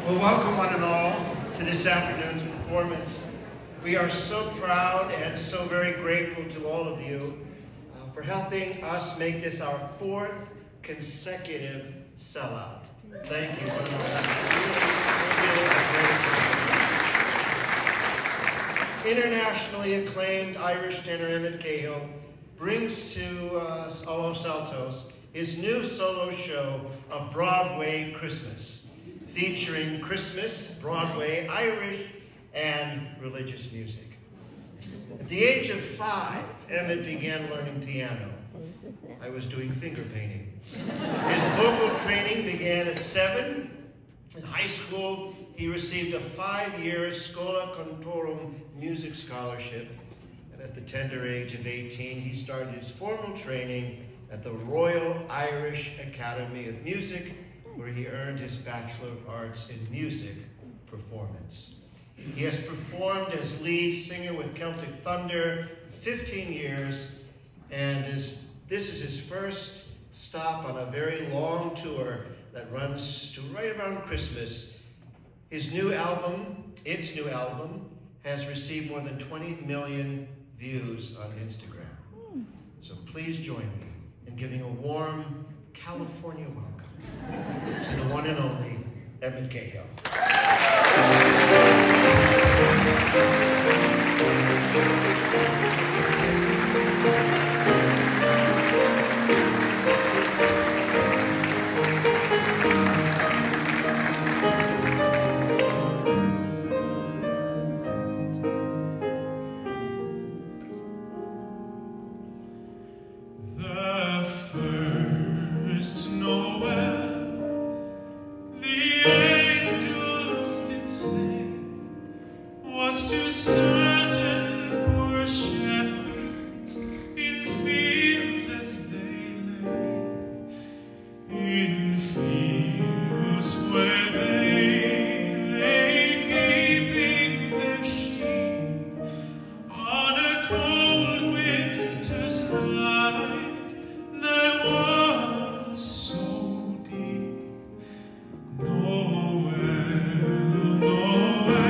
Well, welcome one and all to this afternoon's performance. We are so proud and so very grateful to all of you for helping us make this our fourth consecutive sellout. Thank you. Internationally acclaimed Irish tenor Emmet Cahill brings to Altos his new solo show, A Broadway Christmas, featuring Christmas, Broadway, Irish, and religious music. At the age of 5, Emmet began learning piano. I was doing finger painting. His vocal training began at 7. In high school, he received a 5-year Schola Cantorum music scholarship. And at the tender age of 18, he started his formal training at the Royal Irish Academy of Music, where he earned his Bachelor of Arts in Music Performance. He has performed as lead singer with Celtic Thunder for 15 years, and this is his first stop on a very long tour that runs to right around Christmas. Its new album, has received more than 20 million views on Instagram. So please join me in giving a warm California welcome to the one and only Emmet Cahill. The first Noel, the angels did say, was to certain poor shepherds in fields as they lay, in fields where they lay keeping their sheep on a cold winter's night that was so deep. Noel, Noel, Noel.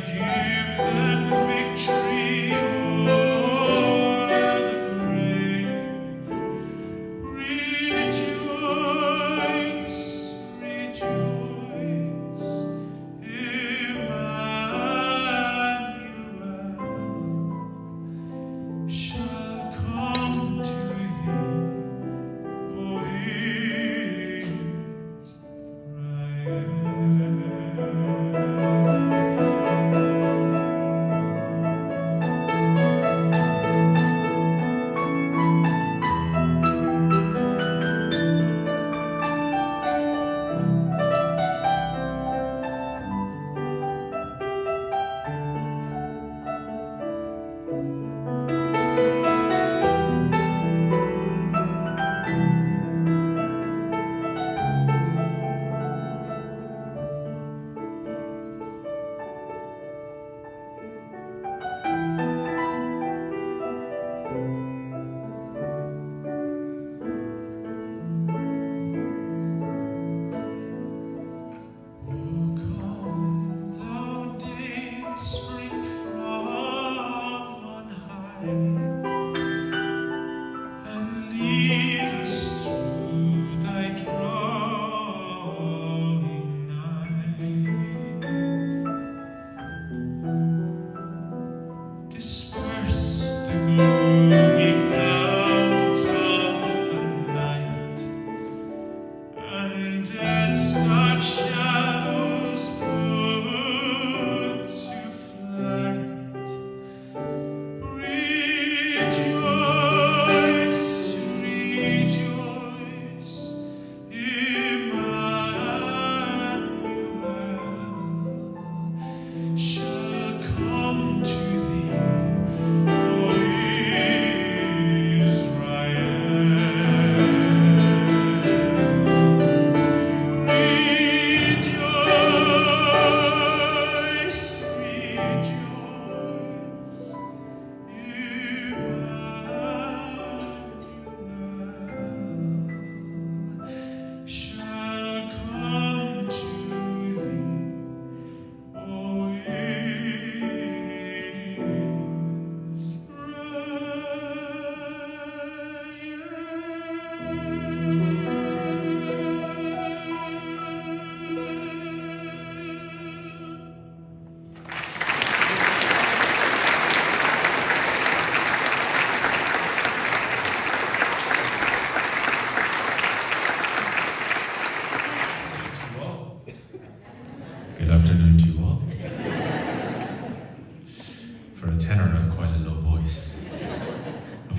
give them victory o'er the grave. Rejoice, rejoice, Emmanuel shall come to thee, O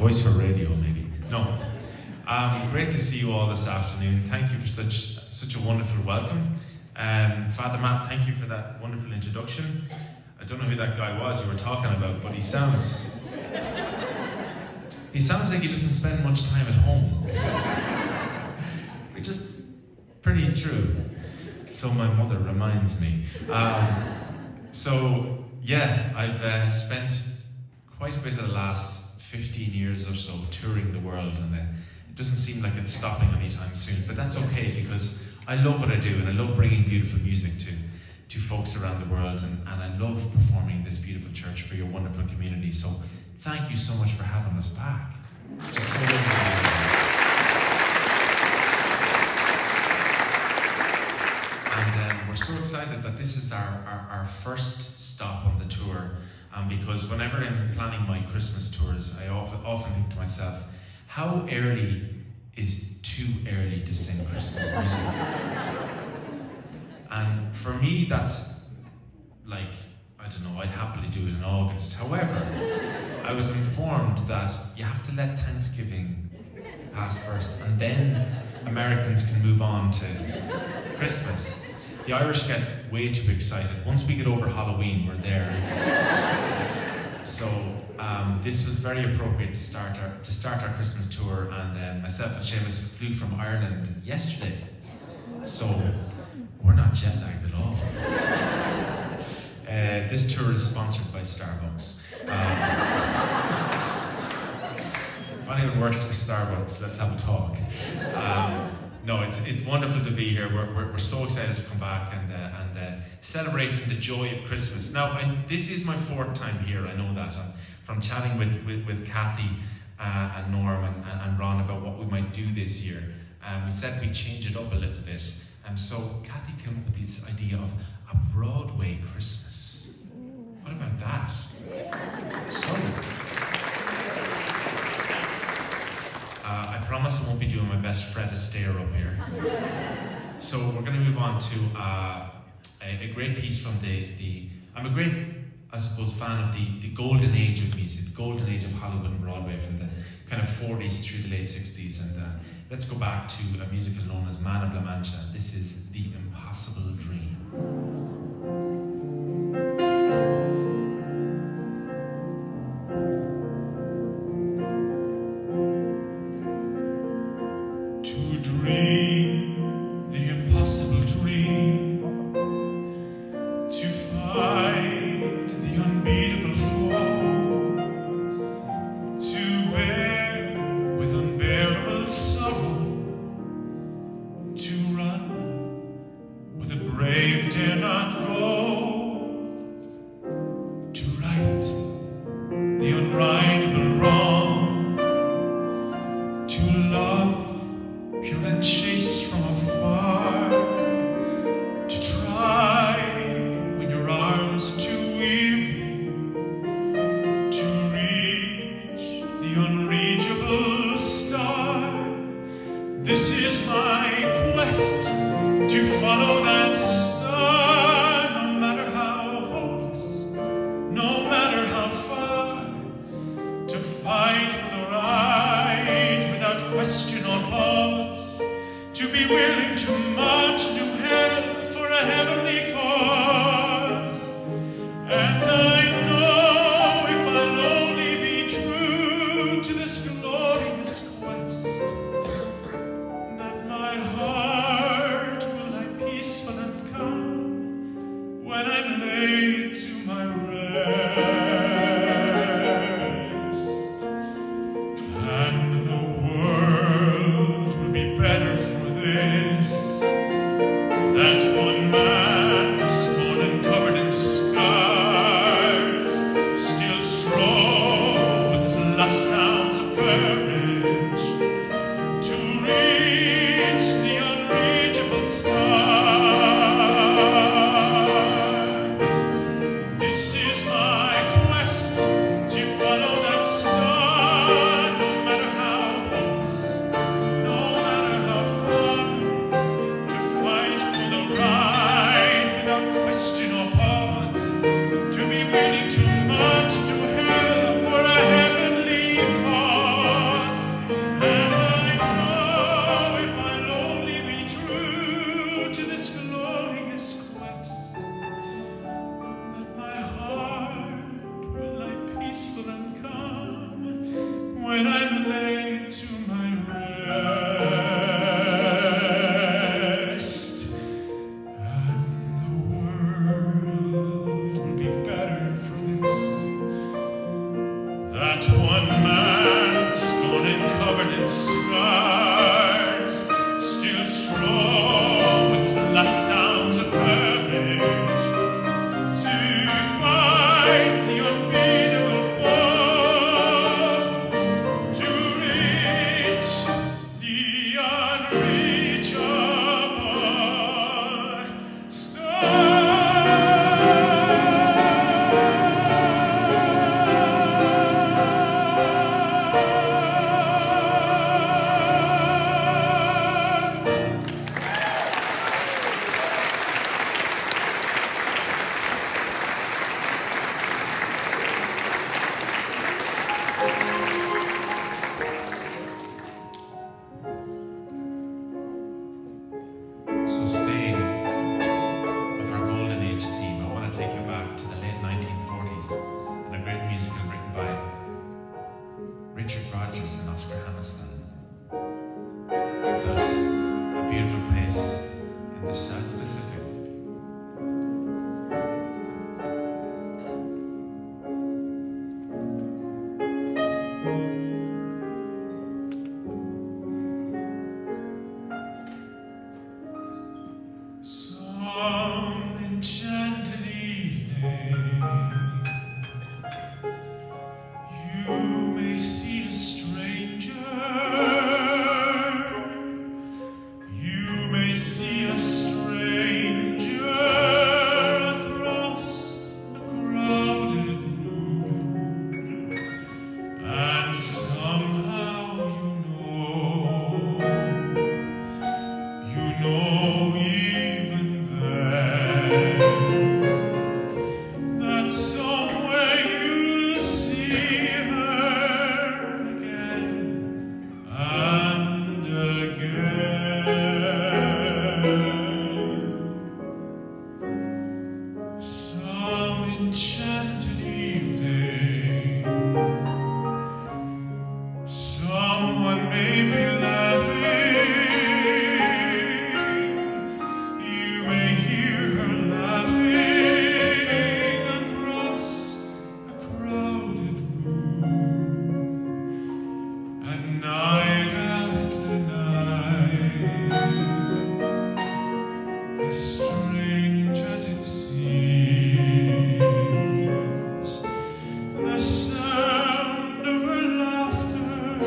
voice for radio, maybe. No. Great to see you all this afternoon. Thank you for such a wonderful welcome. Father Matt, thank you for that wonderful introduction. I don't know who that guy was you were talking about, but he sounds like he doesn't spend much time at home. Which is pretty true. So my mother reminds me. So yeah, I've spent quite a bit of the last 15 years or so touring the world, and it doesn't seem like it's stopping anytime soon, but that's okay because I love what I do and I love bringing beautiful music to folks around the world, and I love performing this beautiful church for your wonderful community. So thank you so much for having us back. Just so lovely to be here. And we're so excited that this is our first stop on the tour, because whenever I'm planning my Christmas tours, I often think to myself, how early is too early to sing Christmas music? And for me, that's like, I don't know, I'd happily do it in August. However, I was informed that you have to let Thanksgiving pass first, and then Americans can move on to Christmas. The Irish get way too excited. Once we get over Halloween, we're there. So this was very appropriate to start our Christmas tour, and myself and Seamus flew from Ireland yesterday. So we're not jet lagged at all. This tour is sponsored by Starbucks. If anyone works for Starbucks, let's have a talk. No, it's wonderful to be here. We're so excited to come back and celebrating the joy of Christmas. Now, this is my 4th time here, I know that, from chatting with Kathy and Norm and Ron about what we might do this year. We said we'd change it up a little bit. So Kathy came up with this idea of a Broadway Christmas. What about that? So, I promise I won't be doing my best Fred Astaire up here. So we're going to move on to a great piece from I'm a great, I suppose, fan of the golden age of music, the golden age of Hollywood and Broadway from the kind of 40s through the late 60s. And let's go back to a musical known as Man of La Mancha. This is The Impossible Dream. enchanted evening. Someone may be laughing. You may hear her laughing across a crowded room. And night after night, as strange as it seems, the sound of her laughter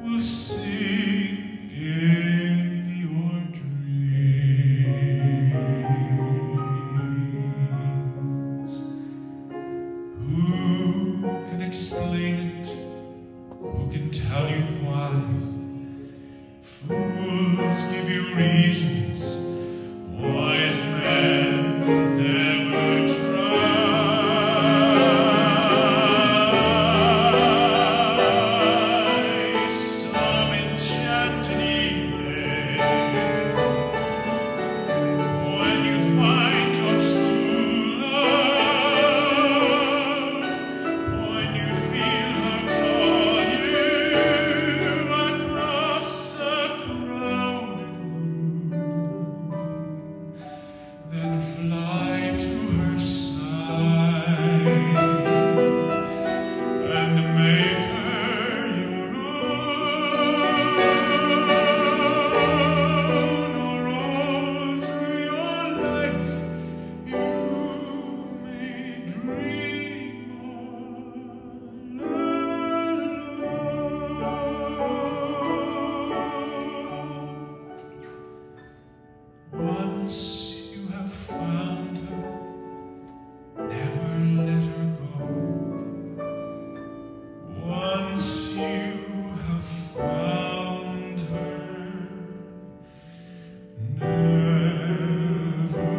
will sing in your dreams. Who can explain it? Who can tell you why? Fools give you reasons, wise men never try. Some enchanted evening, when you find your true love, when you feel her call you across a crowded room, then fly to her side and make her your own, or all through your life you may dream all alone. Once you have found her, never let her go. Once you have found her, never let her go.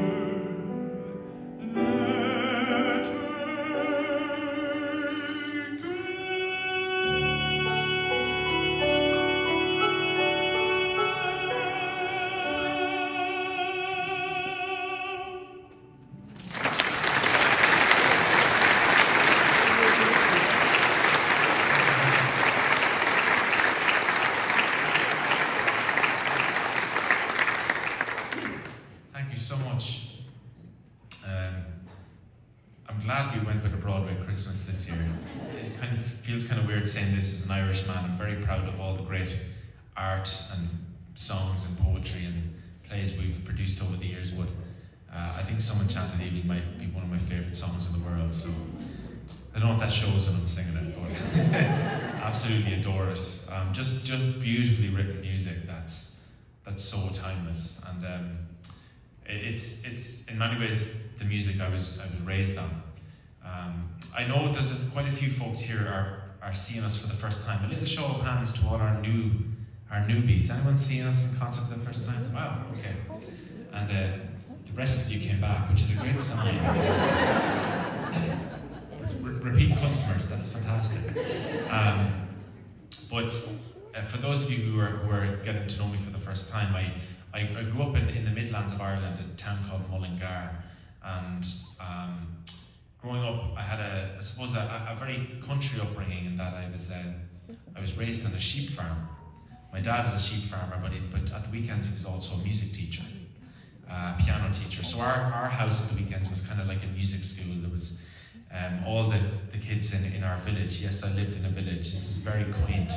Thank you so much. I'm glad we went with a Broadway Christmas this year. It kind of feels kind of weird saying this as an Irish man. I'm very proud of all the great art and songs and poetry and plays we've produced over the years, but I think Some Enchanted Evening might be one of my favourite songs in the world, so I don't know if that shows when I'm singing it, but absolutely adore it. Just beautifully written music that's so timeless, and it's in many ways the music I was raised on. I know there's quite a few folks here are seeing us for the first time. A little show of hands to all our newbies. Anyone seeing us in concert for the first time? Wow, okay. And the rest of you came back, which is a great sign. Repeat customers, that's fantastic. But for those of you who are getting to know me for the first time, I grew up in the Midlands of Ireland, in a town called Mullingar, and growing up, I had a very country upbringing in that I was raised on a sheep farm. My dad was a sheep farmer, but at the weekends he was also a music teacher, piano teacher. So our house at the weekends was kind of like a music school. There was all the kids in our village. Yes, I lived in a village. This is very quaint,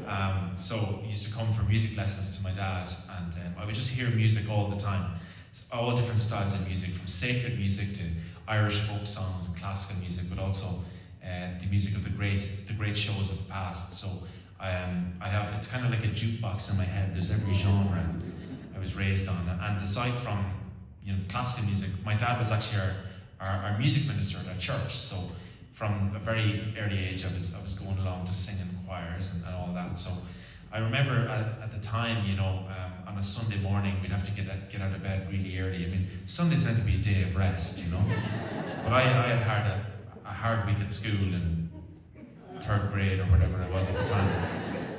and so I used to come for music lessons to my dad, and I would just hear music all the time. It's all different styles of music, from sacred music to Irish folk songs and classical music, but also the music of the great shows of the past. So it's kind of like a jukebox in my head. There's every genre I was raised on, and aside from classical music, my dad was actually our music minister at our church. So from a very early age, I was going along to sing in choirs and all that. So I remember at the time, on a Sunday morning, we'd have to get out of bed really early. I mean, Sunday's meant to be a day of rest, But I had a hard week at school in 3rd grade or whatever it was at the time,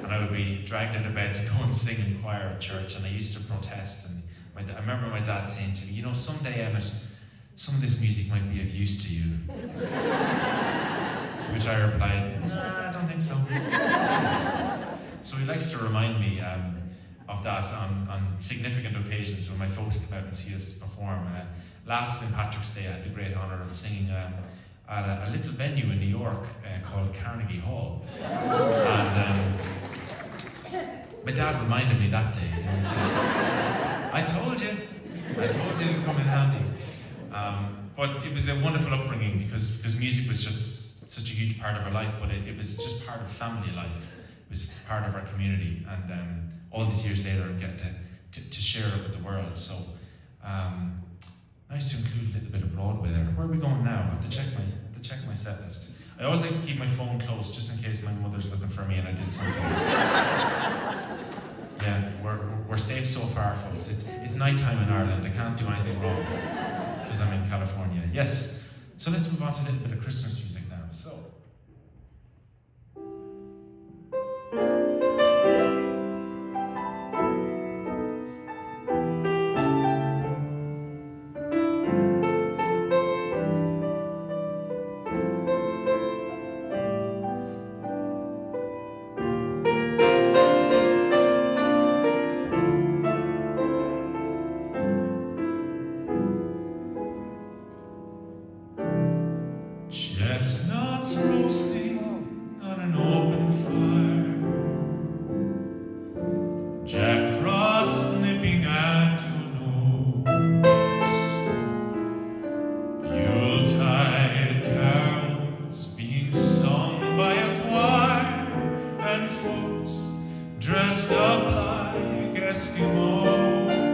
and I would be dragged out of bed to go and sing in choir at church, and I used to protest. And I remember my dad saying to me, "Someday, Emmet, some of this music might be of use to you. Which I replied, nah, I don't think so. So he likes to remind me of that on significant occasions when my folks come out and see us perform. Last St. Patrick's Day, I had the great honour of singing at a little venue in New York called Carnegie Hall. And my dad reminded me that day. He said, I told you it'd come in handy. But it was a wonderful upbringing because music was just such a huge part of our life, but it was just part of family life. It was part of our community, and all these years later, I get to share it with the world. So nice to include a little bit of Broadway there. Where are we going now? I have to check my set list. I always like to keep my phone close just in case my mother's looking for me and I did something. Yeah, we're safe so far, folks. It's nighttime in Ireland. I can't do anything wrong because I'm in California. Yes. So let's move on to a little bit of Christmas music now. So. Chestnuts roasting on an open fire, Jack Frost nipping at your nose, Yuletide carols being sung by a choir, and folks dressed up like Eskimos.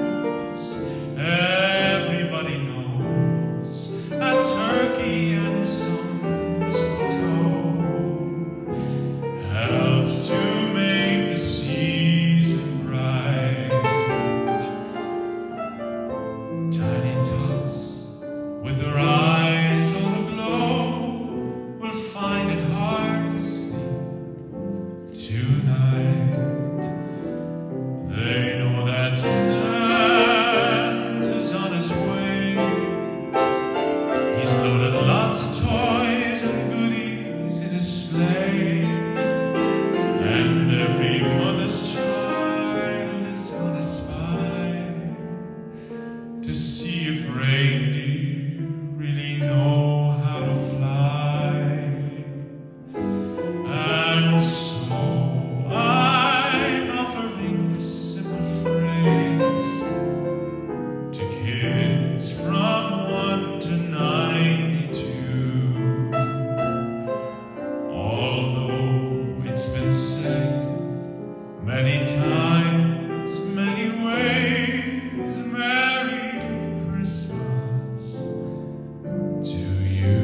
Everybody knows a turkey and some mistletoe helps to make the season bright. Tiny tots with their eyes all aglow will find it hard to sleep tonight. They know that Santa's on his way. He's loaded lots of toys and goodies in his sleigh, and every mother's child is gonna spy to see if reindeer really know how to fly. And so I'm offering this simple phrase to kids from 1 to 92. Although it's been said many times, many ways, Merry Christmas to you.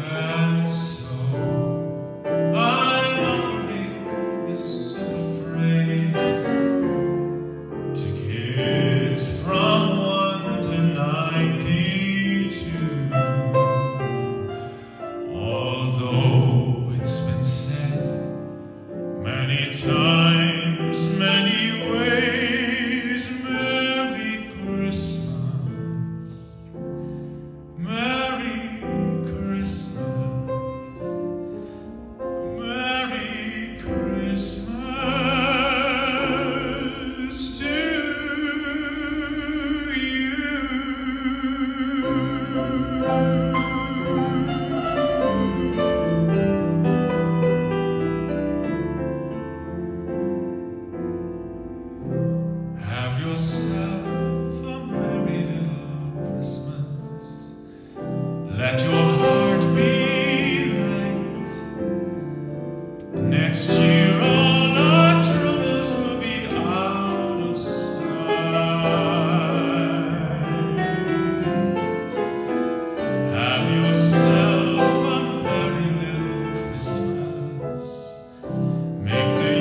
And so I'm offering this simple phrase to kids from 1 to 92. Although it's been said many times, many ways, Merry Christmas, Merry Christmas, Merry Christmas to you. Have yourself a merry little Christmas. Let your heart be light. Next year all our troubles will be out of sight. Have yourself a merry little Christmas. Make the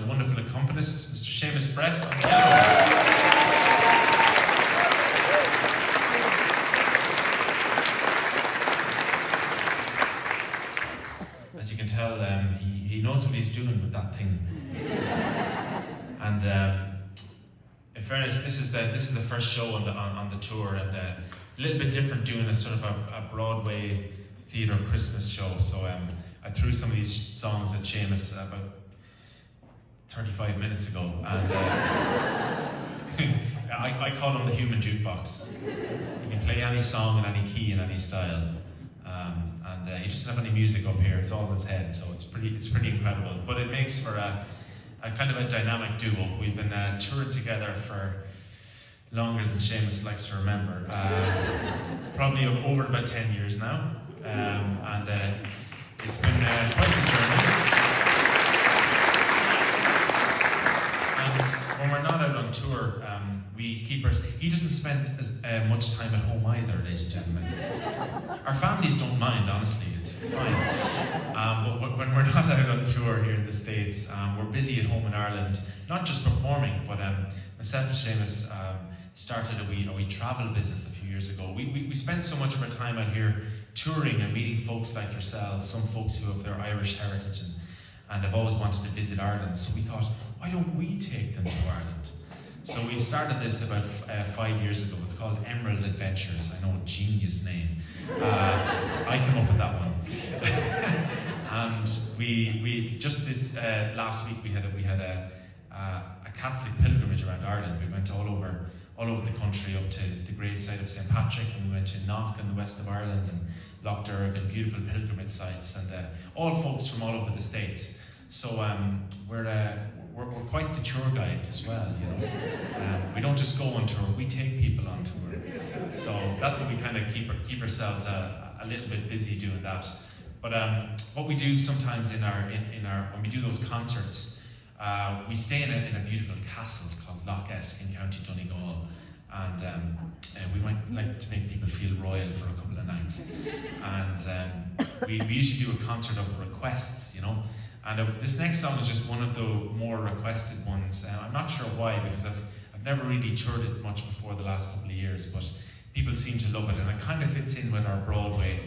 wonderful accompanist, Mr. Seamus Brett on piano. As you can tell, he knows what he's doing with that thing. And in fairness, this is the first show on the tour, and a little bit different doing a sort of a Broadway theatre Christmas show. So I threw some of these songs at Seamus about 35 minutes ago, and I call him the human jukebox. He can play any song in any key in any style. And he doesn't have any music up here, it's all in his head, so it's pretty incredible. But it makes for a kind of a dynamic duo. We've been touring together for longer than Seamus likes to remember. Probably over about 10 years now. And it's been quite the journey. And when we're not out on tour, he doesn't spend as much time at home either, ladies and gentlemen. Our families don't mind, honestly, it's fine. But when we're not out on tour here in the States, we're busy at home in Ireland, not just performing, but myself and Seamus started a wee travel business a few years ago. We spend so much of our time out here touring and meeting folks like yourselves, some folks who have their Irish heritage and have always wanted to visit Ireland. So we thought, why don't we take them to Ireland? So we started this about 5 years ago. It's called Emerald Adventures. I know, a genius name. I came up with that one. And we just this last week we had a Catholic pilgrimage around Ireland. We went all over the country, up to the gravesite of St. Patrick, and we went to Knock in the west of Ireland, and Lough and beautiful pilgrimage sites, and all folks from all over the States. So we're quite the tour guides as well, you know. We don't just go on tour, we take people on tour. So that's what we kind of keep ourselves a little bit busy doing that. But what we do sometimes in our when we do those concerts, we stay in a beautiful castle called Lough in County Donegal, and we might like to make people feel royal for a couple of nights. And we usually do a concert of requests, you know. And this next song is just one of the more requested ones. I'm not sure why, because I've never really toured it much before the last couple of years, but people seem to love it, and it kind of fits in with our Broadway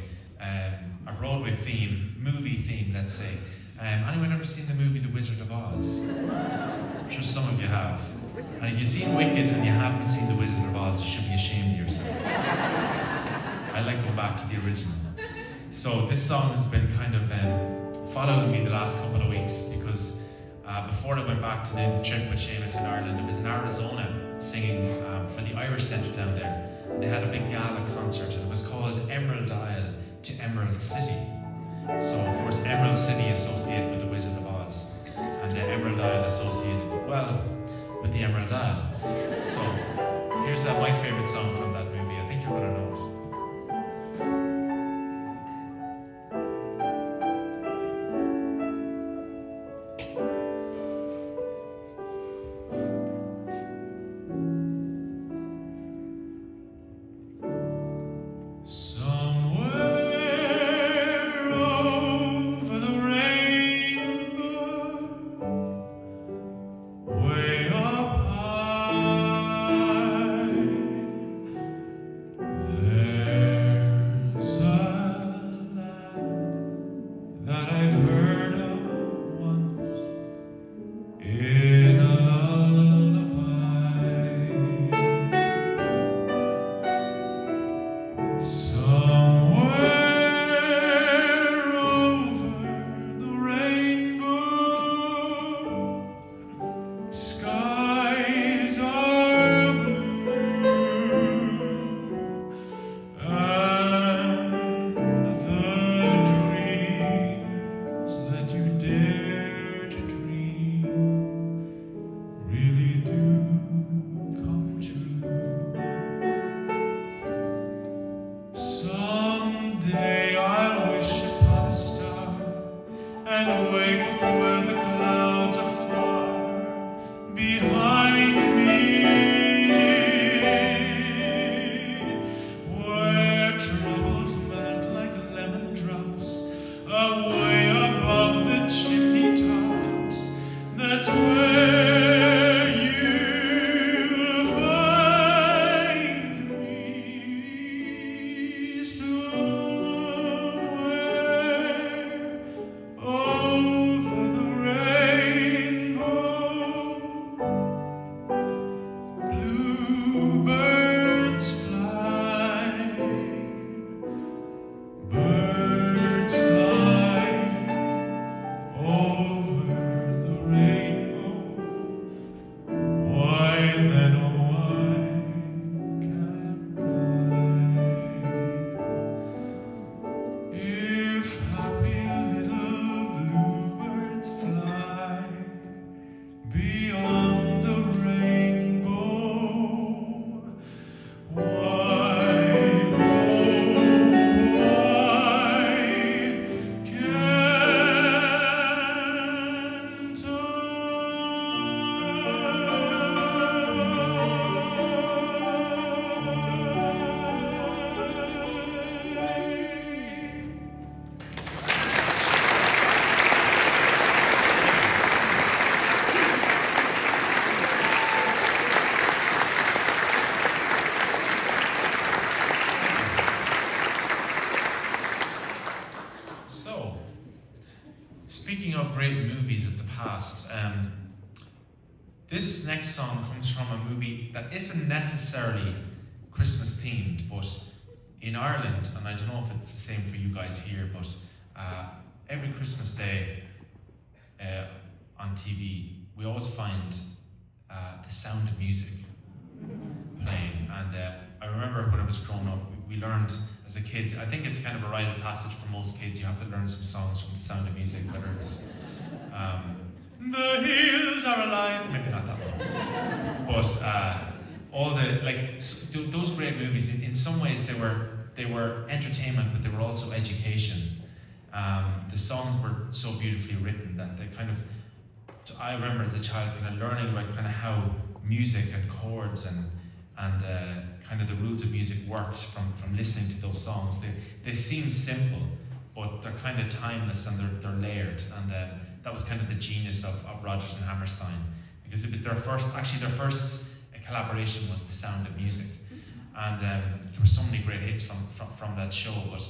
theme, movie theme, let's say. Anyone ever seen the movie The Wizard of Oz? I'm sure some of you have. And if you've seen Wicked and you haven't seen The Wizard of Oz, you should be ashamed of yourself. I like going back to the original. So this song has been kind of following me the last couple of weeks, because before I went back to the trip with Seamus in Ireland, I was in Arizona singing for the Irish Centre down there. They had a big gala concert, and it was called Emerald Isle to Emerald City. So of course Emerald City associated with the Wizard of Oz, and Emerald Isle associated, well, with the Emerald Isle. So here's my favourite song from that movie. I think you're going to know it. And wake up where the clouds are far behind. This next song comes from a movie that isn't necessarily Christmas themed, but in Ireland, and I don't know if it's the same for you guys here, but every Christmas day on TV, we always find The Sound of Music playing. And I remember when I was growing up, we learned as a kid, I think it's kind of a rite of passage for most kids, you have to learn some songs from The Sound of Music, whether it's The Hills Are Alive, maybe not that one, but all the, like, those great movies, in some ways they were entertainment, but they were also education. The songs were so beautifully written that they kind of, I remember as a child kind of learning about kind of how music and chords and kind of the rules of music worked from listening to those songs. They seem simple, but they're kind of timeless and they're layered. And that was kind of the genius of Rodgers and Hammerstein, because it was their first collaboration was The Sound of Music. And there were so many great hits from that show. But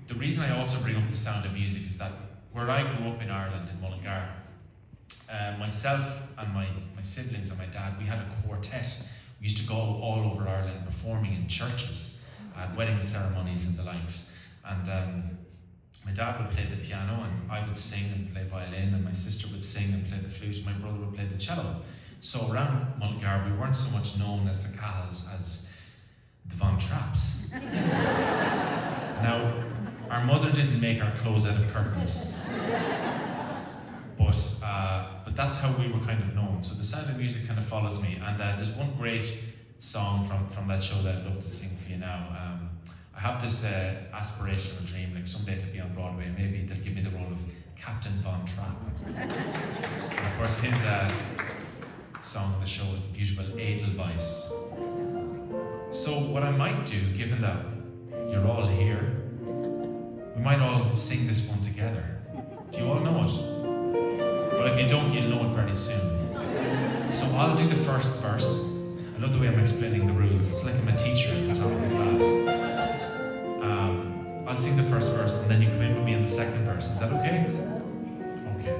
the reason I also bring up The Sound of Music is that where I grew up in Ireland, in Mullingar, myself and my siblings and my dad, we had a quartet. We used to go all over Ireland performing in churches, at wedding ceremonies and the likes. And my dad would play the piano, and I would sing and play violin, and my sister would sing and play the flute, and my brother would play the cello. So around Mullingar, we weren't so much known as the Cahills as the Von Trapps. Now, our mother didn't make our clothes out of curtains. But that's how we were kind of known. So The Sound of Music kind of follows me. And there's one great song from that show that I'd love to sing for you now. I have this aspirational dream, like someday to be on Broadway. Maybe they'll give me the role of Captain Von Trapp. And of course, his song on the show is the beautiful EDELWEISS. So what I might do, given that you're all here, we might all sing this one together. Do you all know it? Well, if you don't, you'll know it very soon. So I'll do the first verse. I love the way I'm explaining the rules. It's like I'm a teacher at the top of the class. I'll sing the first verse, and then you come in with me in the second verse. Is that okay? Okay.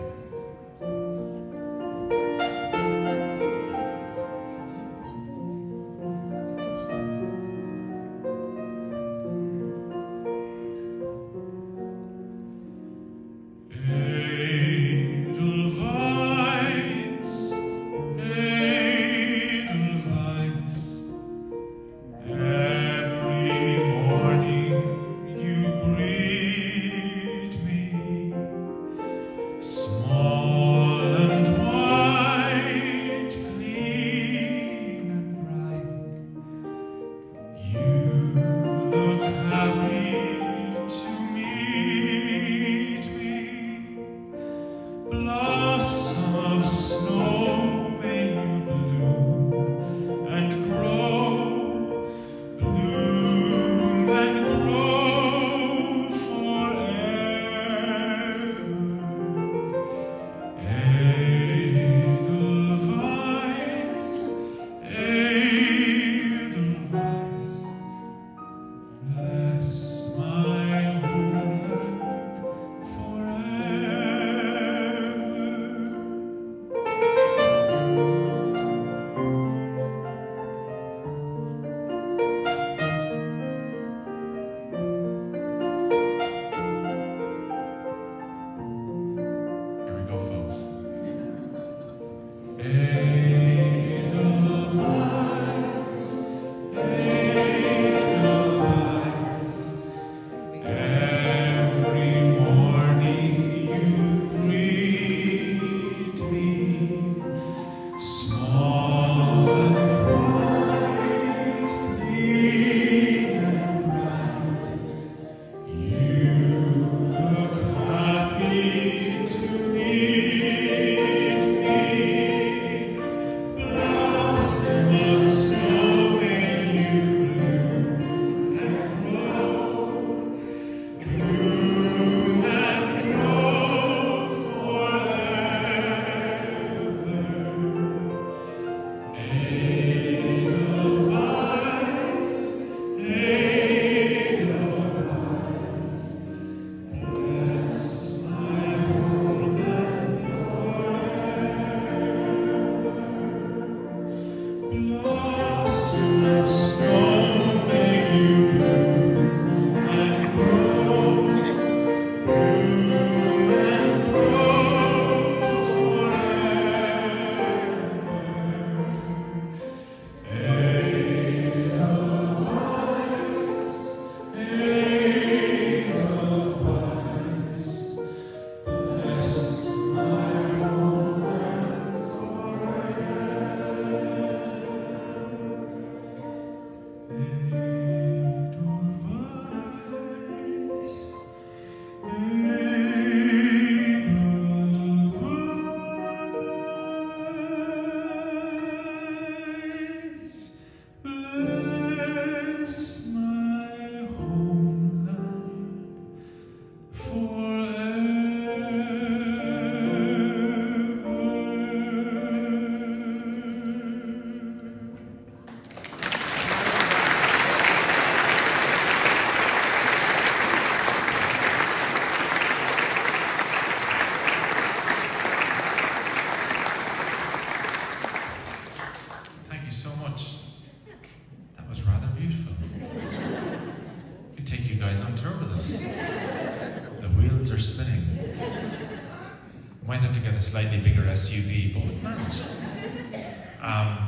slightly bigger SUV, but we managed.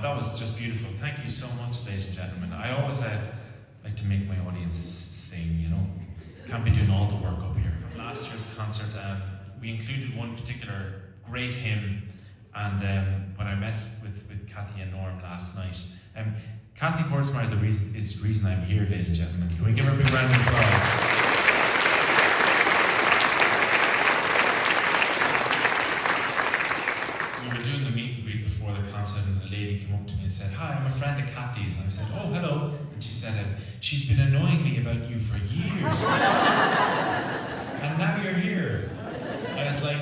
That was just beautiful. Thank you so much, ladies and gentlemen. I always like to make my audience sing, you know. Can't be doing all the work up here. From last year's concert, we included one particular great hymn, and when I met with Kathy and Norm last night, Kathy Horsmeyer is the reason I'm here, ladies and gentlemen. Can we give her a big round of applause? We were doing the meet and greet before the concert, and a lady came up to me and said, "Hi, I'm a friend of Kathy's." And I said, "Oh, hello." And she said, "She's been annoying me about you for years." And now you're here. I was like,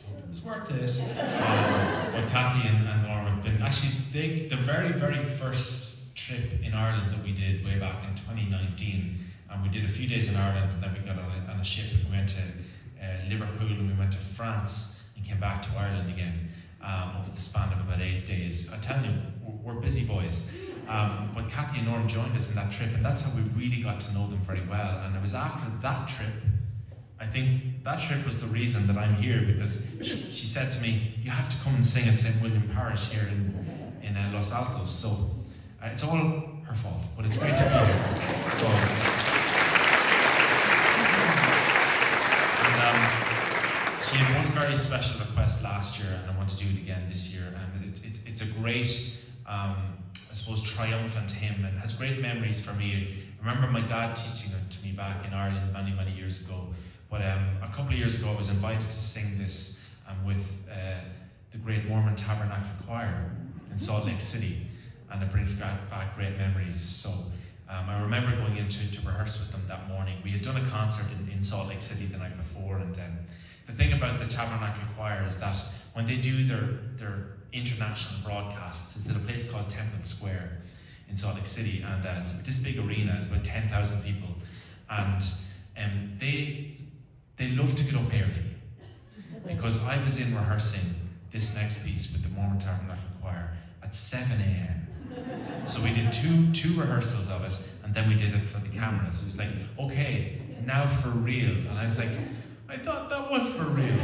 "Hope it was worth it." Well, Kathy and Norm have been, actually, the very, very first trip in Ireland that we did way back in 2019, and we did a few days in Ireland, and then we got on a ship, and we went to Liverpool, and we went to France, and came back to Ireland again over the span of about 8 days. I'm telling you, we're busy boys. But Kathy and Norm joined us in that trip, and that's how we really got to know them very well. And it was after that trip, I think that trip was the reason that I'm here, because she said to me, "You have to come and sing at St. William Parish here in Los Altos." So it's all her fault, but it's great to be here. So, and she had one very special request last year, and I want to do it again this year. And it's a great, I suppose, triumphant hymn, and has great memories for me. I remember my dad teaching it to me back in Ireland many, many years ago. But a couple of years ago, I was invited to sing this with the great Mormon Tabernacle Choir in Salt Lake City, and it brings back great memories. So I remember going in to rehearse with them that morning. We had done a concert in Salt Lake City the night before, and the thing about the Tabernacle Choir is that when they do their international broadcasts, it's at a place called Temple Square in Salt Lake City, and it's this big arena. It's about 10,000 people, and they love to get up early, because I was in rehearsing this next piece with the Mormon Tabernacle Choir at 7 a.m. So we did two rehearsals of it, and then we did it for the cameras. It was like, okay, now for real. And I was like, I thought that was for real.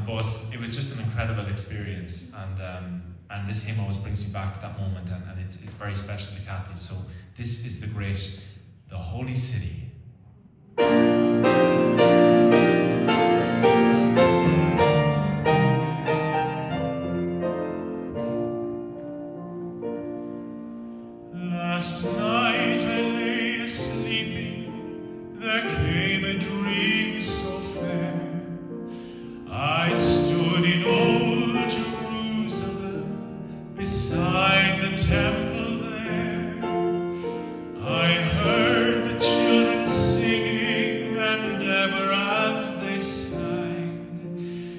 But it was just an incredible experience, and this hymn always brings me back to that moment, and it's very special to Kathy. So this is the Holy City. Last night I lay sleeping, there came a dream so fair. I stood in old Jerusalem, beside the temple there. I heard the children singing, and ever as they sang,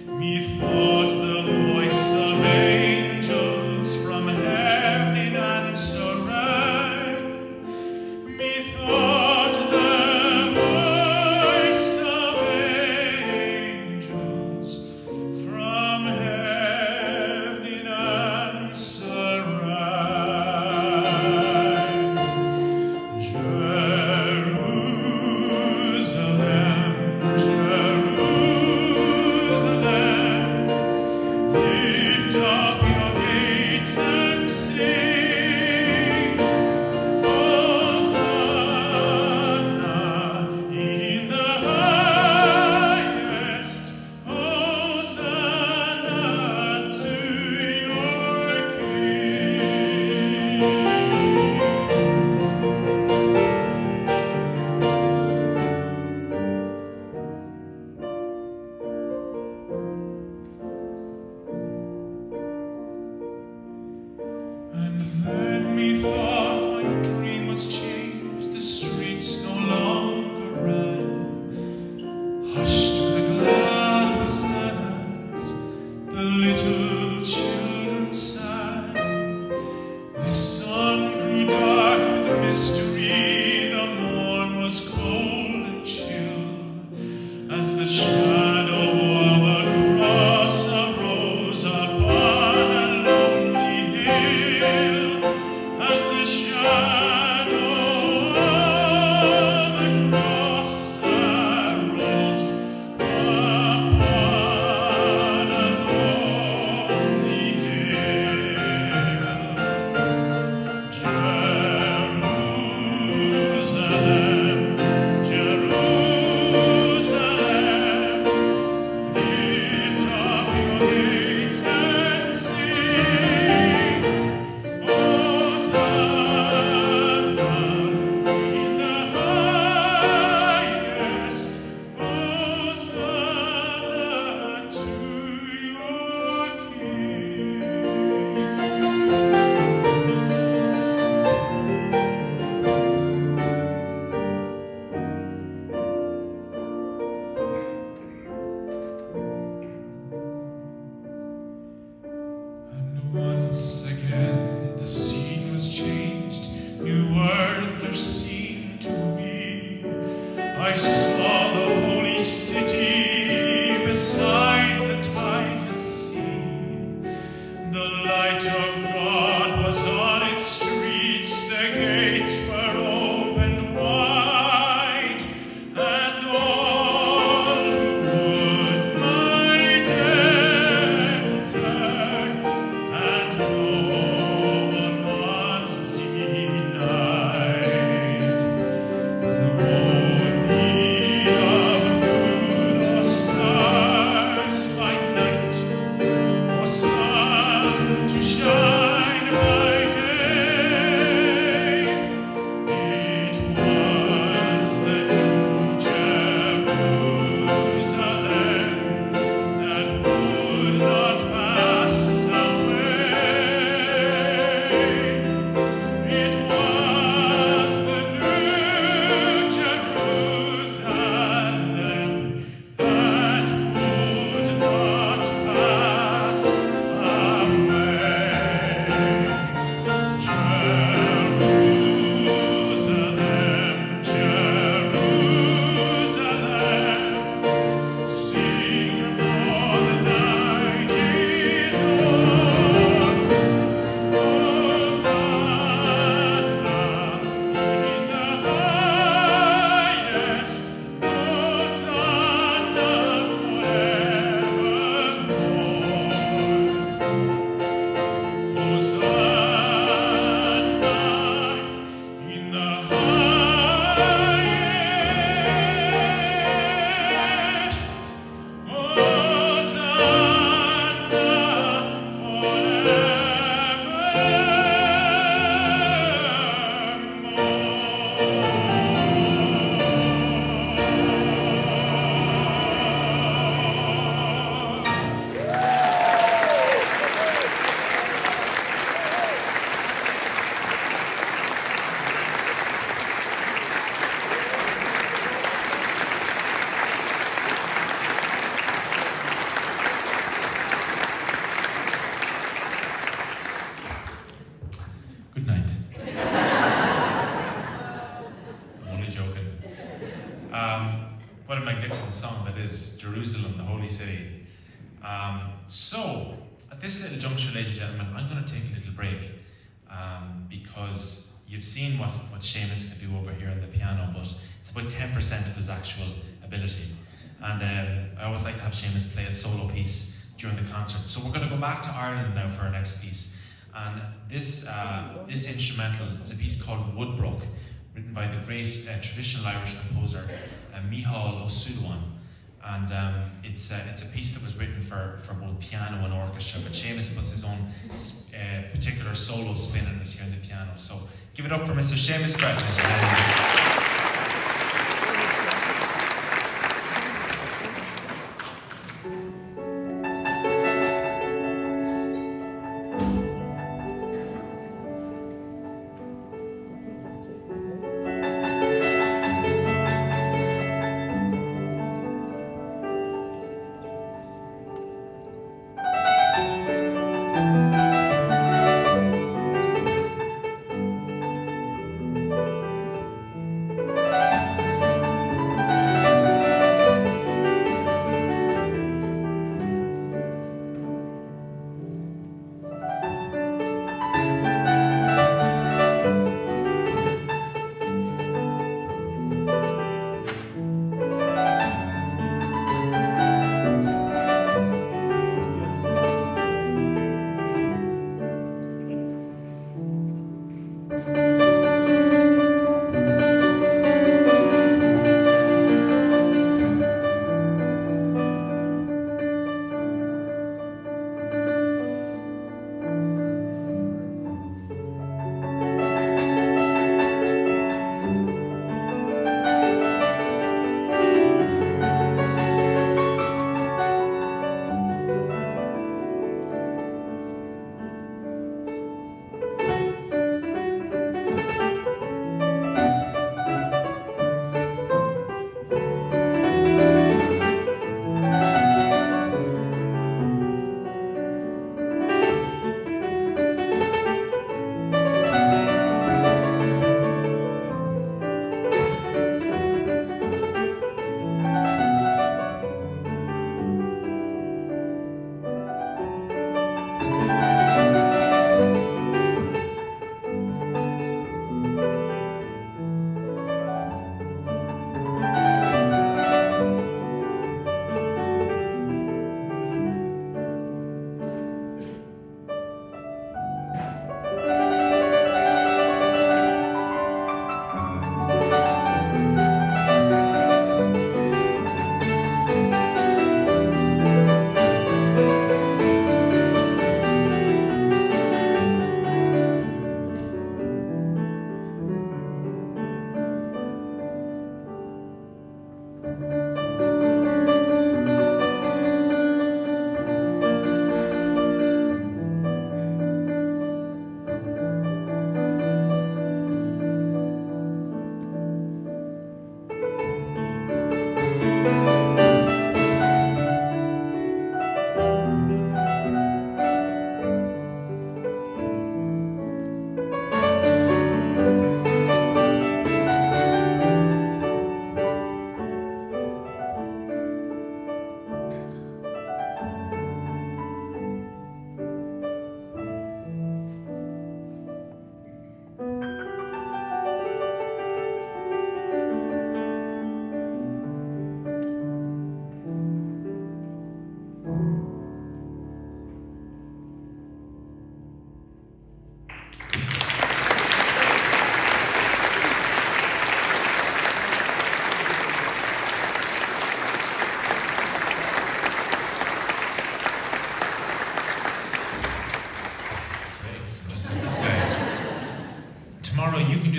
methought the voice of angels from heaven in answer rang. Methought the voice of angels from heaven in answer rang. Jerusalem, Jerusalem, lift up your gates and sing, Hosanna in the highest, Hosanna to your King. And then methought my dream was changed, the streets no longer ran. Hushed with the glad hosannas, the little children sang. The sun grew dark with mystery, the morn was cold and chill, as the shadow of a cross arose upon a lonely hill, as the Once again the scene was changed, new earth there seemed to be. I saw the holy city beside the tideless sea. The light of God was on its streets, the gates were opened wide, and all who would might enter, and no one was denied. No need of moon or stars by night, or sun to shine by day. It was the new Jerusalem that would not pass away. It was the new Jerusalem that would not pass away. Jerusalem, Jerusalem, sing for the night is o'er. Hosanna in the highest, Hosanna forevermore. Hosanna in the highest, Hosanna forevermore. Good night. I'm only joking. What a magnificent song that is, Jerusalem, the holy city. So, at this little juncture, ladies and gentlemen, I'm going to take a little break because you've seen what Seamus can do over here on the piano, but it's about 10% of his actual ability. And I always like to have Seamus play a solo piece during the concert. So we're going to go back to Ireland now for our next piece. And this instrumental is a piece called WOODBROOK, written by the great traditional Irish composer Mícheál Súilleabháin. And it's a piece that was written for both piano and orchestra, but Seamus puts his own particular solo spin on it here on the piano. So give it up for Mr. Seamus Bretton.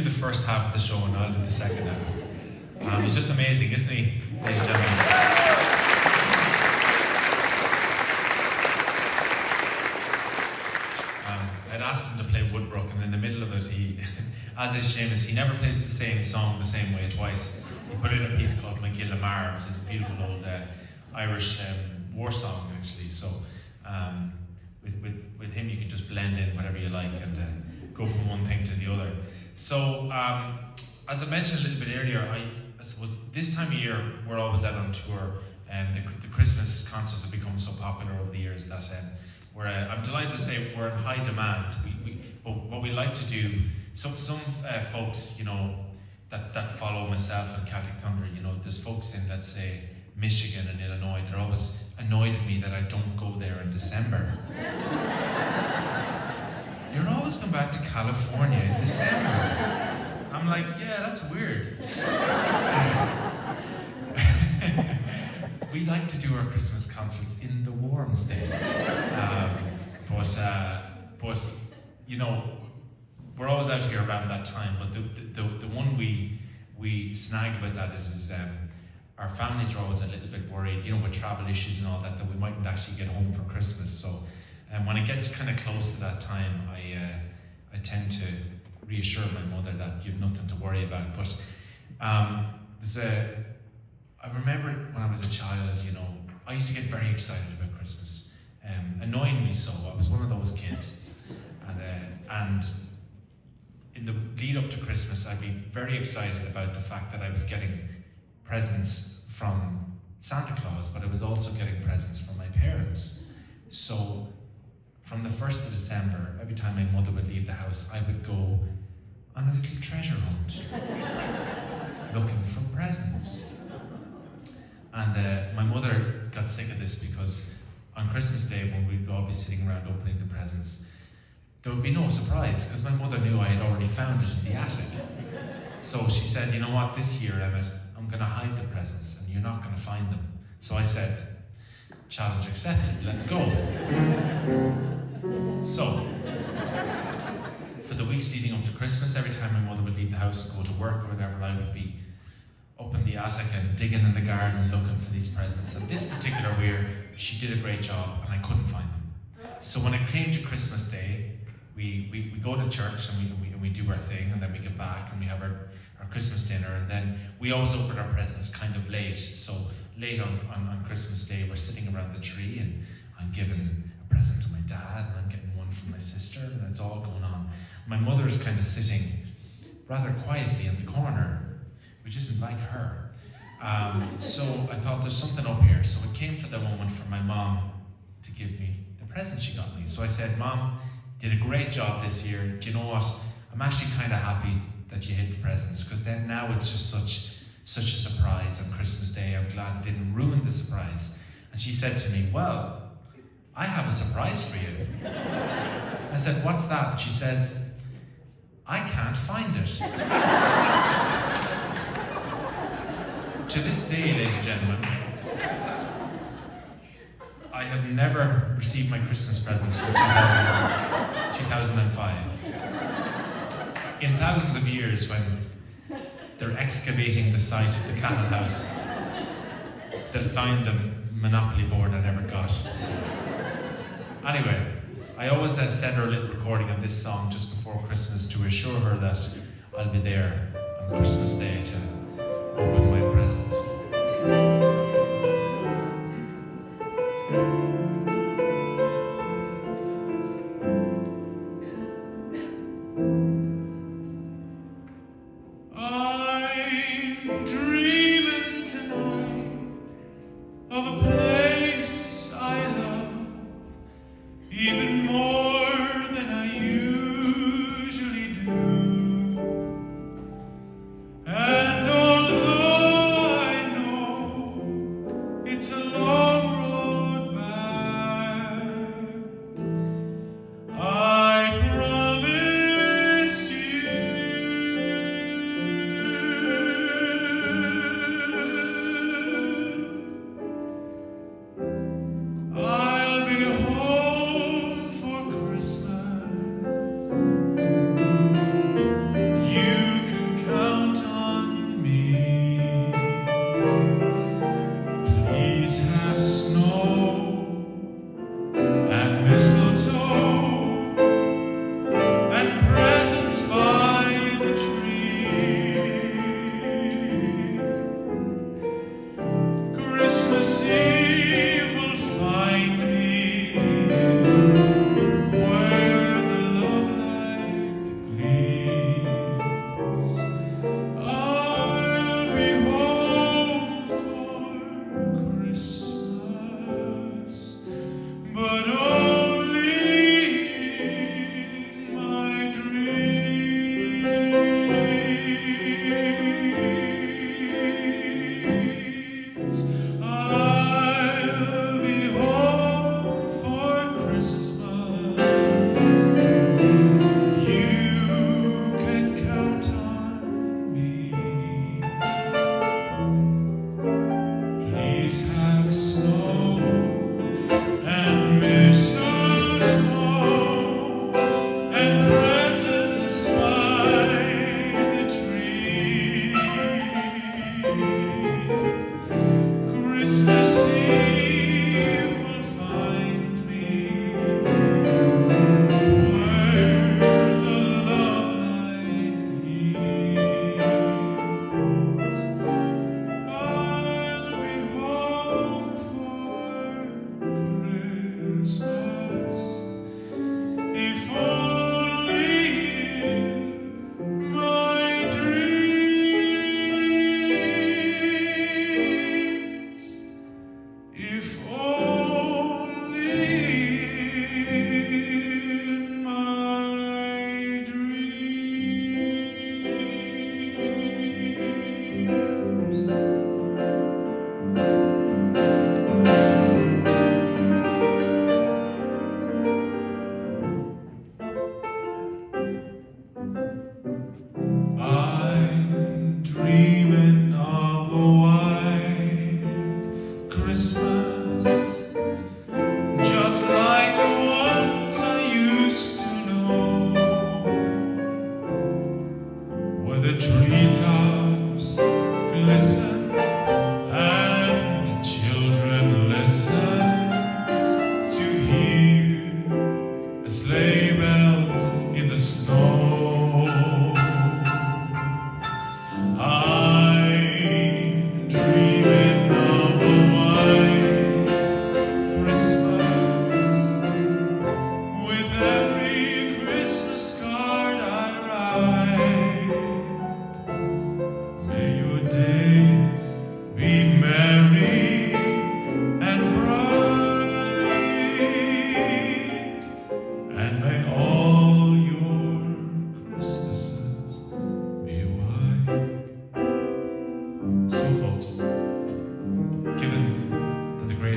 the first half of the show and I'll do the second half. He's just amazing, isn't he, ladies and gentlemen? I'd asked him to play Woodbrook, and in the middle of it, he, as is Seamus, he never plays the same song the same way twice. He put in a piece called Mícheál, which is a beautiful old Irish war song, actually. So with him, you can just blend in whatever you like and go from one thing to the other. So, as I mentioned a little bit earlier, I suppose this time of year we're always out on tour, and the Christmas concerts have become so popular over the years that I'm delighted to say we're in high demand. What we like to do, some folks, you know, that follow myself and Celtic Thunder, you know, there's folks in, let's say, Michigan and Illinois, they're always annoyed at me that I don't go there in December. You're always going back to California in December. I'm like, yeah, that's weird. We like to do our Christmas concerts in the warm states. But you know, we're always out here around that time. But the one we snag about that is our families are always a little bit worried, you know, with travel issues and all that we mightn't actually get home for Christmas. So when it gets kind of close to that time, I tend to reassure my mother that you've nothing to worry about. But I remember when I was a child, you know, I used to get very excited about Christmas, annoyingly so. I was one of those kids, and in the lead up to Christmas, I'd be very excited about the fact that I was getting presents from Santa Claus, but I was also getting presents from my parents. So from the 1st of December, every time my mother would leave the house, I would go on a little treasure hunt, looking for presents. And my mother got sick of this because on Christmas Day, when we'd all be sitting around opening the presents, there would be no surprise, because my mother knew I had already found it in the attic. So she said, you know what, this year, Emmet, I'm going to hide the presents and you're not going to find them. So I said, challenge accepted, let's go. So, for the weeks leading up to Christmas, every time my mother would leave the house and go to work or whatever, I would be up in the attic and digging in the garden looking for these presents. And this particular year, she did a great job and I couldn't find them. So when it came to Christmas Day, we go to church and we do our thing, and then we get back and we have our Christmas dinner, and then we always open our presents kind of late. So late on Christmas Day, we're sitting around the tree and I'm giving a present to my dad and I'm getting one from my sister, and it's all going on. My mother's kind of sitting rather quietly in the corner, which isn't like her. So I thought there's something up here. So it came for the moment for my mom to give me the present she got me. So I said, Mom, did a great job this year. Do you know what? I'm actually kind of happy that you hid the presents, because then now it's just such a surprise on Christmas Day. I'm glad it didn't ruin the surprise. And she said to me, well, I have a surprise for you. I said, what's that? And she says, I can't find it. To this day, ladies and gentlemen, I have never received my Christmas presents from 2005. In thousands of years, when they're excavating the site of the cattle house, they'll find the Monopoly board I never got. So. Anyway, I always send her a little recording of this song just before Christmas to assure her that I'll be there on Christmas Day to open my present. I'm dreaming tonight of a place I love even more than I usually do. And although I know it's a long road back,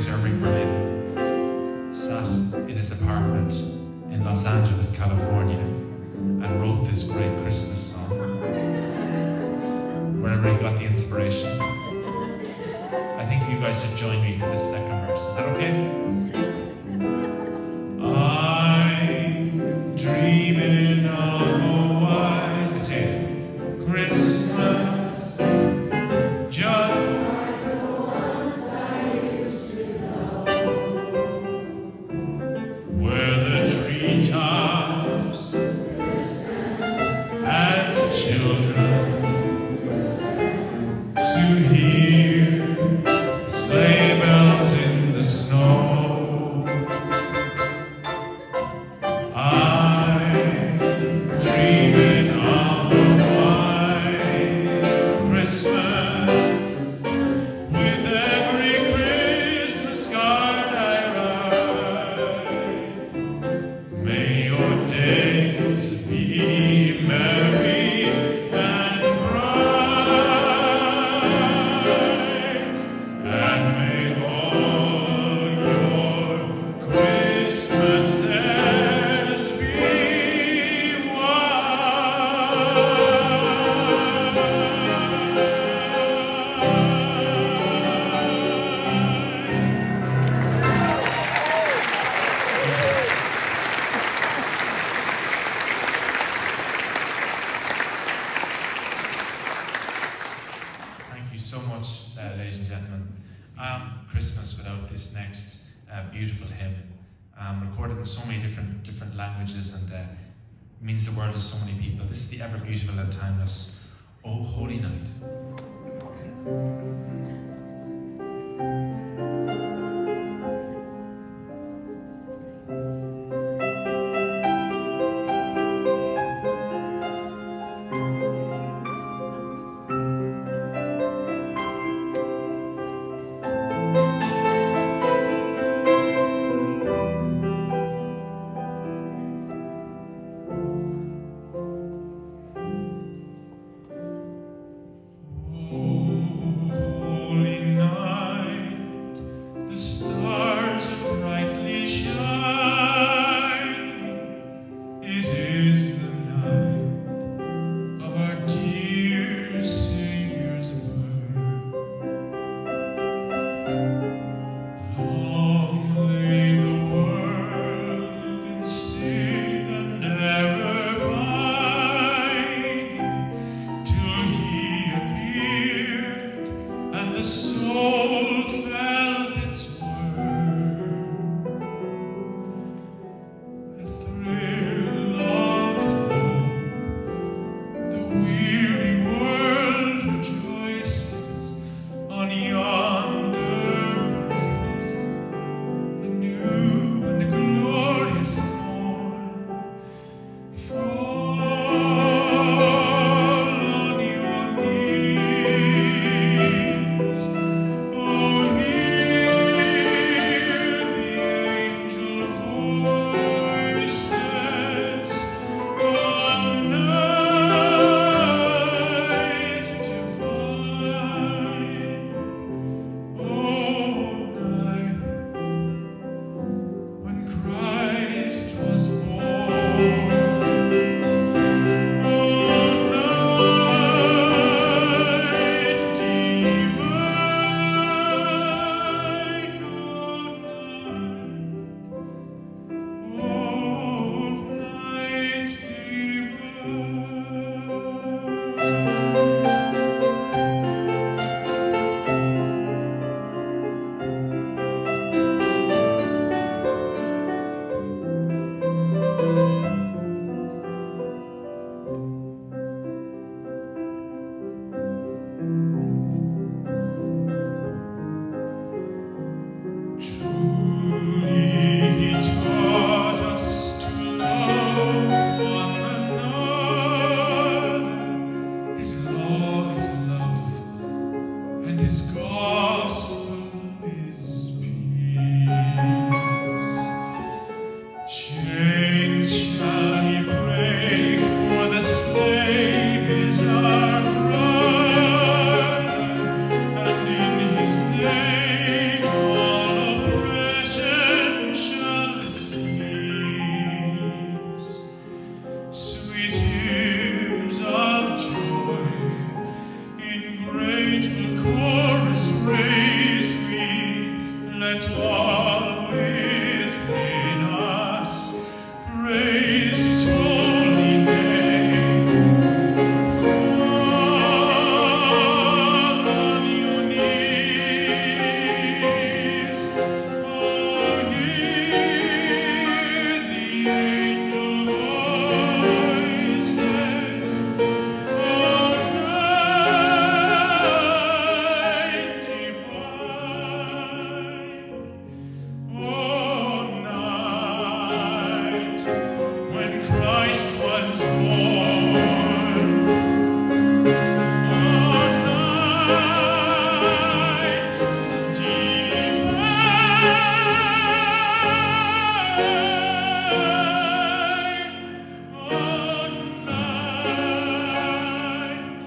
Irving sat in his apartment in Los Angeles, California, and wrote this great Christmas song. Wherever he got the inspiration. I think you guys should join me for this second verse. Is that okay? I'm dreaming of a white, let's hear it. Christmas, just like the ones I used to know, where the treetops and children to hear sleigh bells in the snow. I'm dreaming of a white Christmas with every Christmas card I write. May your days be merry and bright, and may all your Christmases be Thank you so much, ladies and gentlemen. Christmas without this next beautiful hymn, recorded in so many different languages, and means the world to so many people. This is the ever beautiful and timeless "O Holy Night." Oh, praise his holy name. Fall on your knees, oh, hear the angel voices, oh, night divine, oh, night when Christ was born, oh, night divine, oh, night,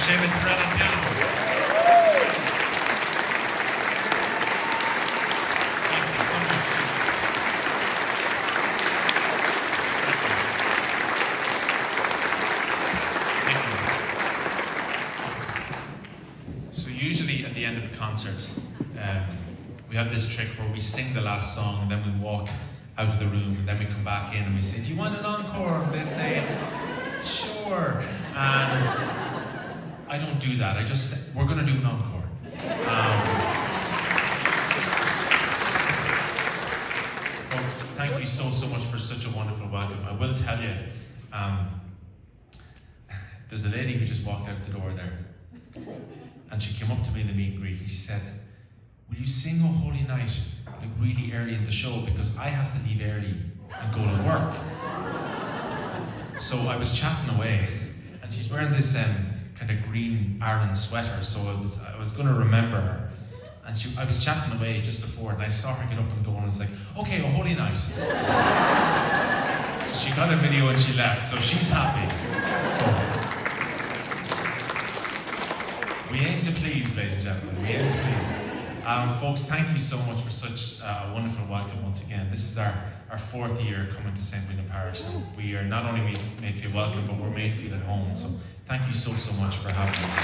Seamus for on piano. Thank you so much. Thank you. So usually at the end of the concert, we have this trick where we sing the last song and then we walk out of the room and then we come back in and we say, "Do you want an encore?" And they say, "Sure." And I don't do that. We're going to do an encore. Folks, thank you so much for such a wonderful welcome. I will tell you, there's a lady who just walked out the door there, and she came up to me in the meet and greet, and she said, "Will you sing O Holy Night like really early in the show, because I have to leave early and go to work." So I was chatting away, and she's wearing this kind of green Arlen sweater, so I was going to remember her. And I was chatting away just before, and I saw her get up and go, and I was like, "Okay, O Holy Night." So she got a video and she left, so she's happy. So we aim to please, ladies and gentlemen, we aim to please. Folks, thank you so much for such a wonderful welcome once again. This is our fourth year coming to St. William Parish, and we are not only made feel welcome, but we're made feel at home. So thank you so much for having us.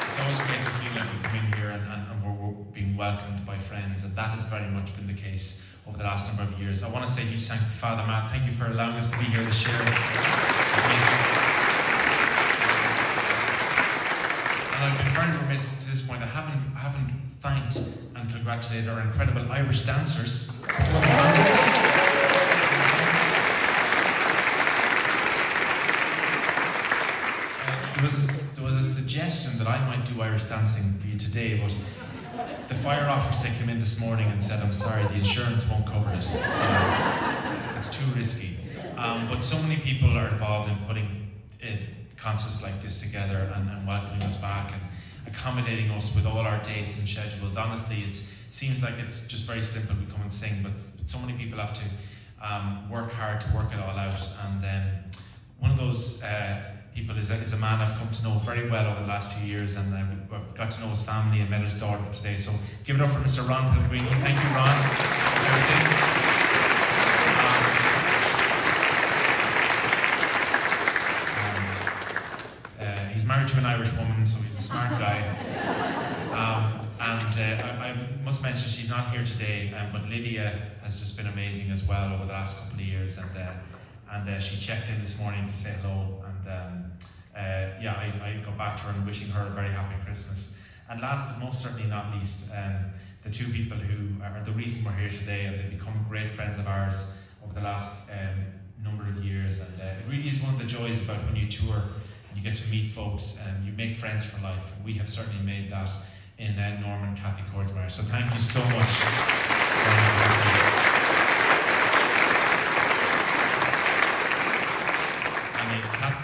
It's always great to feel like we come in here and we're being welcomed by friends, and that has very much been the case over the last number of years. I want to say huge thanks to Father Matt. Thank you for allowing us to be here to share. And I've been very remiss to this point. I haven't thanked and congratulated our incredible Irish dancers. There was a suggestion that I might do Irish dancing for you today, but the fire officer came in this morning and said, "I'm sorry, the insurance won't cover it. It's too risky." But so many people are involved in putting concerts like this together and welcoming us back and accommodating us with all our dates and schedules. Honestly, it seems like it's just very simple. We come and sing, but so many people have to work hard to work it all out. And one of those people is a man I've come to know very well over the last few years, and I've got to know his family and met his daughter today. So give it up for Mr. Ron Pellegrini. Thank you, Ron. He's married to an Irish woman, so he's a smart guy. I must mention she's not here today, but Lydia has just been amazing as well over the last couple of years, and she checked in this morning to say hello, and I got back to her and wishing her a very happy Christmas. And last but most certainly not least, the two people who are the reason we're here today, and they've become great friends of ours over the last number of years, and it really is one of the joys about when you tour. You get to meet folks and you make friends for life. We have certainly made that in Norman and Kathy Kordsmeyer. So thank you so much.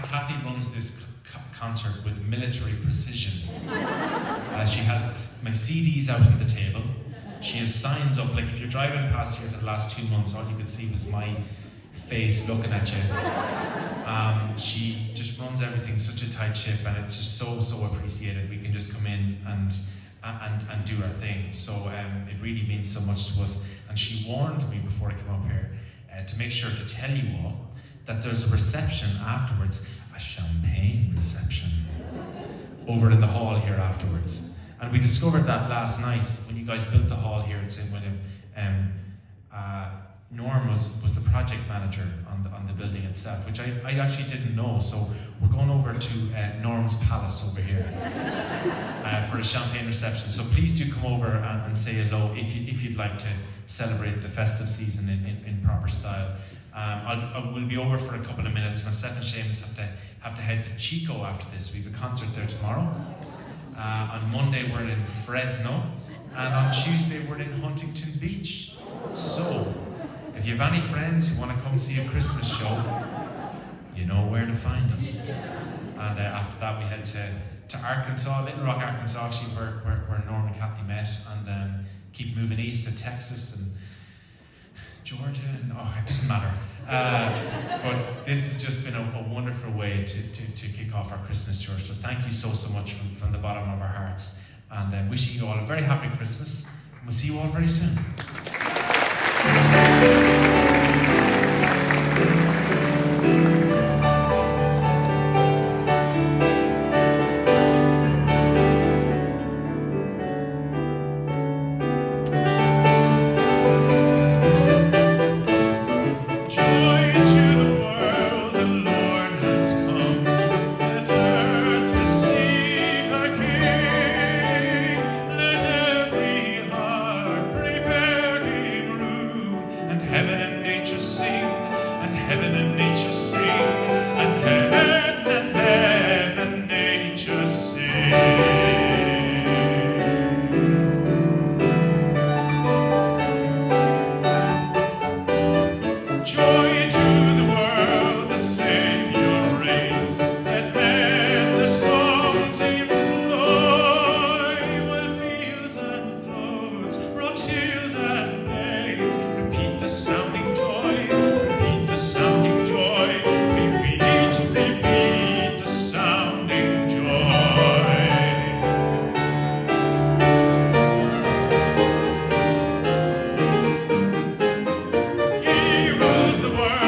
Kathy runs this concert with military precision. She has my CDs out on the table. She has signs up, like if you're driving past here for the last 2 months, all you could see was my face looking at you. She just runs everything such a tight ship, and it's just so appreciated. We can just come in and do our thing. So it really means so much to us. And she warned me before I came up here to make sure to tell you all that there's a reception afterwards, a champagne reception, over in the hall here afterwards. And we discovered that last night when you guys built the hall here at St. William. Norm was the project manager on the building itself, which I actually didn't know. So we're going over to Norm's Palace over here for a champagne reception. So please do come over and say hello if you'd like to celebrate the festive season in proper style. We'll be over for a couple of minutes. Myself and Seamus have to head to Chico after this. We have a concert there tomorrow. On Monday we're in Fresno, and on Tuesday we're in Huntington Beach. So, if you have any friends who want to come see a Christmas show, you know where to find us. And after that we head to Arkansas, Little Rock, Arkansas, actually where Norm and Kathy met, and keep moving east to Texas and Georgia, and it doesn't matter. But this has just been a wonderful way to kick off our Christmas tour. So thank you so much from the bottom of our hearts, and wishing you all a very happy Christmas. And we'll see you all very soon. The world.